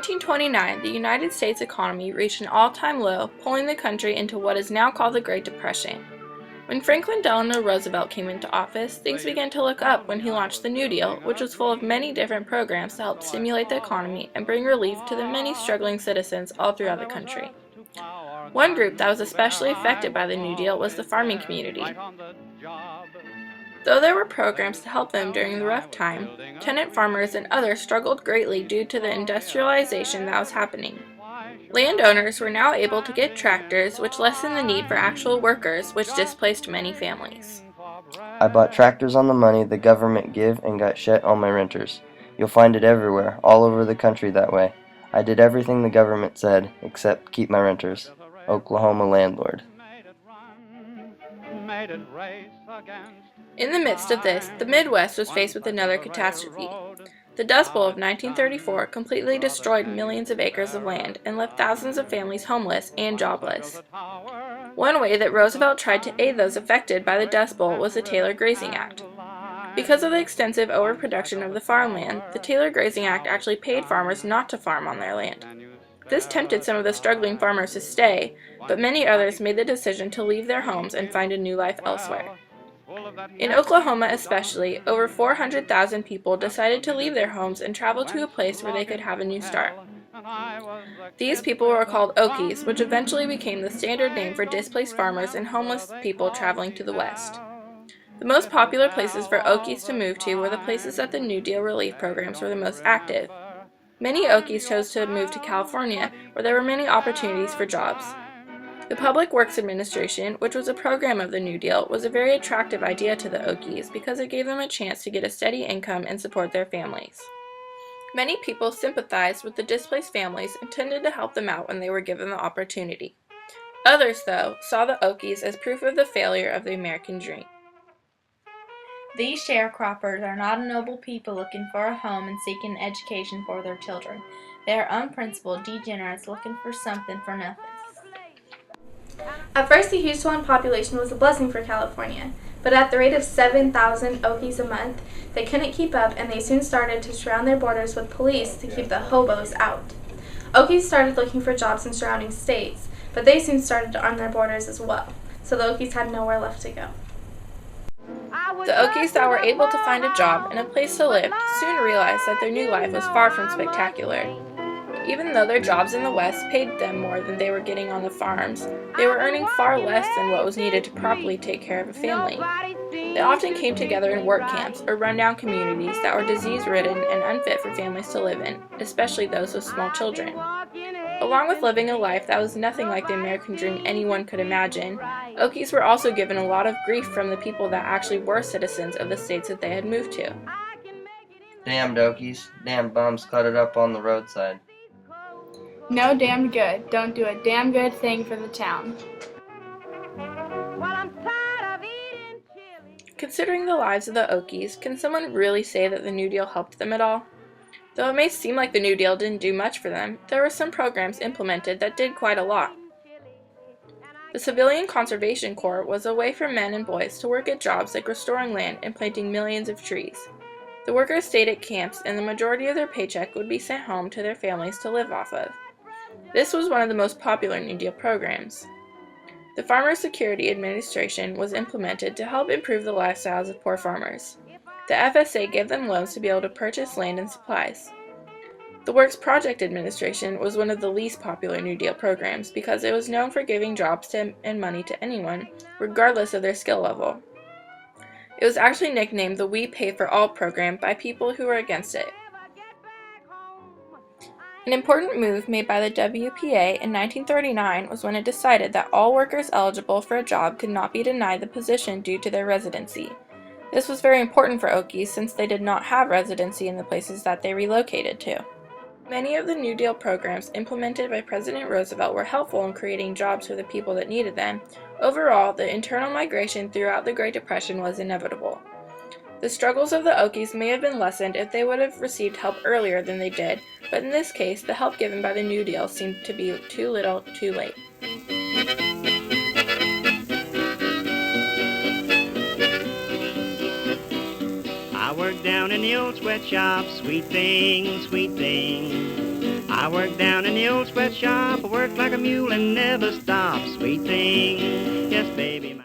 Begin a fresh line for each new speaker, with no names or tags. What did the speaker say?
1929, the United States economy reached an all-time low, pulling the country into what is now called the Great Depression. When Franklin Delano Roosevelt came into office, things began to look up when he launched the New Deal, which was full of many different programs to help stimulate the economy and bring relief to the many struggling citizens all throughout the country. One group that was especially affected by the New Deal was the farming community. Though there were programs to help them during the rough time, tenant farmers and others struggled greatly due to the industrialization that was happening. Landowners were now able to get tractors, which lessened the need for actual workers, which displaced many families.
I bought tractors on the money the government give and got shet on my renters. You'll find it everywhere, all over the country that way. I did everything the government said, except keep my renters. Oklahoma landlord.
In the midst of this, the Midwest was faced with another catastrophe. The Dust Bowl of 1934 completely destroyed millions of acres of land and left thousands of families homeless and jobless. One way that Roosevelt tried to aid those affected by the Dust Bowl was the Taylor Grazing Act. Because of the extensive overproduction of the farmland, the Taylor Grazing Act actually paid farmers not to farm on their land. This tempted some of the struggling farmers to stay, but many others made the decision to leave their homes and find a new life elsewhere. In Oklahoma especially, over 400,000 people decided to leave their homes and travel to a place where they could have a new start. These people were called Okies, which eventually became the standard name for displaced farmers and homeless people traveling to the West. The most popular places for Okies to move to were the places that the New Deal relief programs were the most active. Many Okies chose to move to California, where there were many opportunities for jobs. The Public Works Administration, which was a program of the New Deal, was a very attractive idea to the Okies because it gave them a chance to get a steady income and support their families. Many people sympathized with the displaced families and tended to help them out when they were given the opportunity. Others, though, saw the Okies as proof of the failure of the American dream.
These sharecroppers are not a noble people looking for a home and seeking education for their children. They are unprincipled degenerates looking for something for nothing.
At first, the huge swelling population was a blessing for California, but at the rate of 7,000 Okies a month, they couldn't keep up and they soon started to surround their borders with police to keep the hobos out. Okies started looking for jobs in surrounding states, but they soon started to arm their borders as well, so the Okies had nowhere left to go.
The Okies that were able to find a job and a place to live soon realized that their new life was far from spectacular. Even though their jobs in the West paid them more than they were getting on the farms, they were earning far less than what was needed to properly take care of a family. They often came together in work camps or rundown communities that were disease-ridden and unfit for families to live in, especially those with small children. Along with living a life that was nothing like the American dream anyone could imagine, Okies were also given a lot of grief from the people that actually were citizens of the states that they had moved to.
Damned Okies, damn bums cluttered up on the roadside.
No damn good. Don't do a damn good thing for the town.
Considering the lives of the Okies, can someone really say that the New Deal helped them at all? Though it may seem like the New Deal didn't do much for them, there were some programs implemented that did quite a lot. The Civilian Conservation Corps was a way for men and boys to work at jobs like restoring land and planting millions of trees. The workers stayed at camps and the majority of their paycheck would be sent home to their families to live off of. This was one of the most popular New Deal programs. The Farmer Security Administration was implemented to help improve the lifestyles of poor farmers. The FSA gave them loans to be able to purchase land and supplies. The Works Project Administration was one of the least popular New Deal programs because it was known for giving jobs and money to anyone, regardless of their skill level. It was actually nicknamed the We Pay for All program by people who were against it. An important move made by the WPA in 1939 was when it decided that all workers eligible for a job could not be denied the position due to their residency. This was very important for Okies since they did not have residency in the places that they relocated to. Many of the New Deal programs implemented by President Roosevelt were helpful in creating jobs for the people that needed them. Overall, the internal migration throughout the Great Depression was inevitable. The struggles of the Okies may have been lessened if they would have received help earlier than they did, but in this case, the help given by the New Deal seemed to be too little, too late.
I worked down in the old sweatshop, sweet thing, sweet thing. I work down in the old sweatshop, I work like a mule and never stop. Sweet thing, yes baby.